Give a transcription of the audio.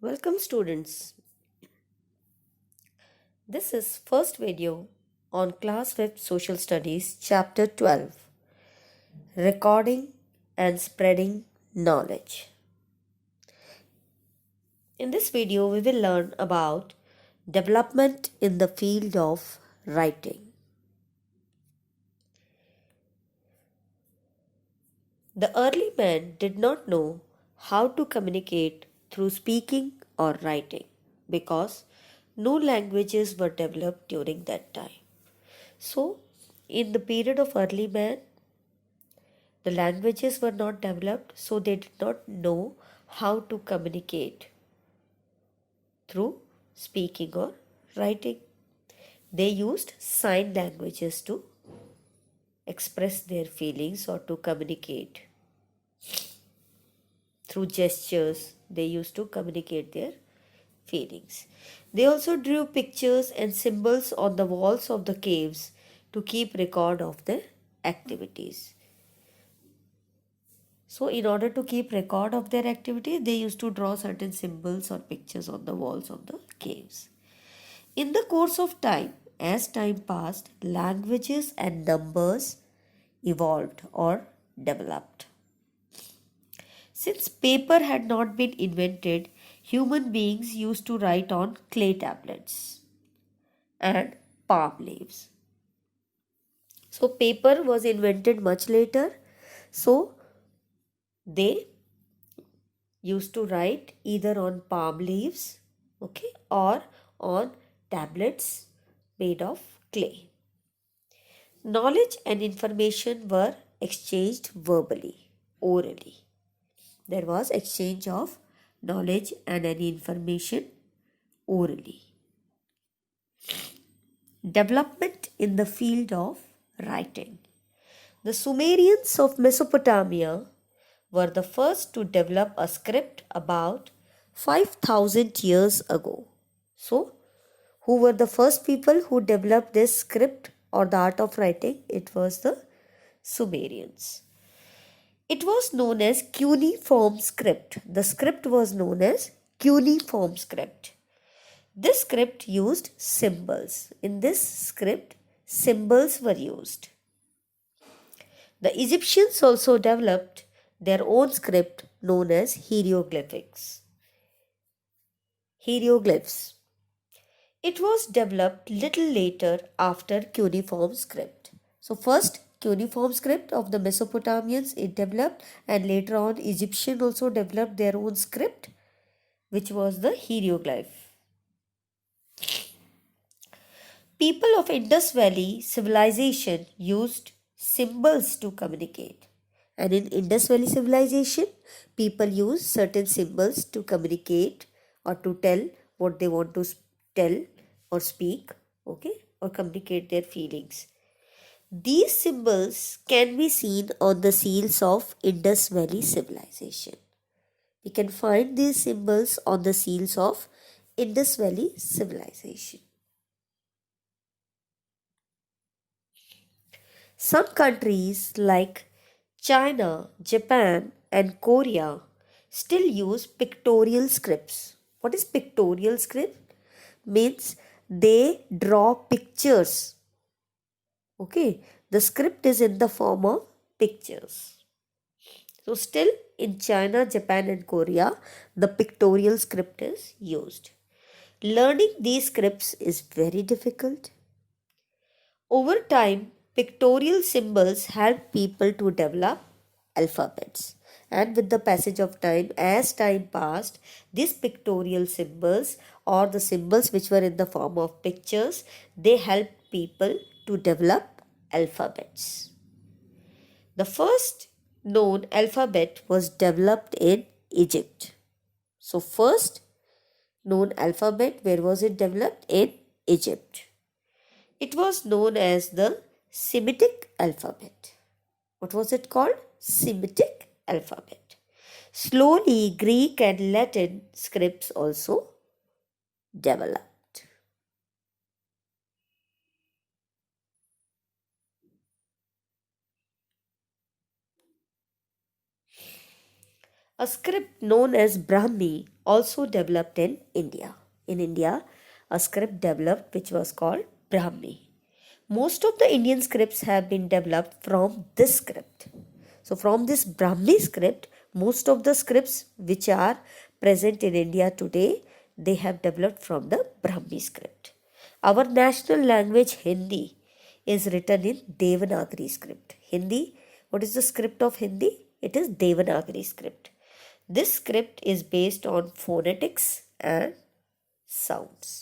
Welcome students. This is first video on Class 5th Social Studies Chapter 12 Recording and Spreading Knowledge. In this video we will learn about development in the field of writing. The early man did not know how to communicate through speaking or writing because no languages were developed during that time. So, in the period of early man, the languages were not developed, so they did not know how to communicate through speaking or writing. They used sign languages to express their feelings or to communicate. Through gestures, they used to communicate their feelings. They also drew pictures and symbols on the walls of the caves to keep record of their activities. So, in order to keep record of their activity, they used to draw certain symbols or pictures on the walls of the caves. In the course of time, as time passed, languages and numbers evolved or developed. Since paper had not been invented, human beings used to write on clay tablets and palm leaves. So, paper was invented much later. So, they used to write either on palm leaves, okay, or on tablets made of clay. Knowledge and information were exchanged verbally, orally. There was exchange of knowledge and any information orally. Development in the field of writing. The Sumerians of Mesopotamia were the first to develop a script about 5000 years ago. So, who were the first people who developed this script or the art of writing? It was the Sumerians. It was known as cuneiform script. The script was known as cuneiform script. This script used symbols. In this script, symbols were used. The Egyptians also developed their own script known as hieroglyphics. Hieroglyphs. It was developed little later after cuneiform script. So first cuneiform script of the Mesopotamians it developed, and later on Egyptian also developed their own script, which was the hieroglyph. People of Indus Valley civilization used symbols to communicate. And in Indus Valley civilization, people use certain symbols to communicate or to tell what they want to tell or speak, okay, or communicate their feelings. These symbols can be seen on the seals of Indus Valley civilization. We can find these symbols on the seals of Indus Valley civilization. Some countries like China, Japan, and Korea still use pictorial scripts. What is pictorial script? Means they draw pictures. Okay, the script is in the form of pictures. So, still in China, Japan, and Korea, the pictorial script is used. Learning these scripts is very difficult. Over time, pictorial symbols help people to develop alphabets. And with the passage of time, as time passed, these pictorial symbols or the symbols which were in the form of pictures, they help people to develop alphabets. The first known alphabet was developed in Egypt. So, first known alphabet, where was it developed? In Egypt. It was known as the Semitic alphabet. What was it called? Semitic alphabet. Slowly, Greek and Latin scripts also developed. A script known as Brahmi also developed in India. In India, a script developed which was called Brahmi. Most of the Indian scripts have been developed from this script. So, from this Brahmi script, most of the scripts which are present in India today, they have developed from the Brahmi script. Our national language Hindi is written in Devanagari script. Hindi, what is the script of Hindi? It is Devanagari script. This script is based on phonetics and sounds.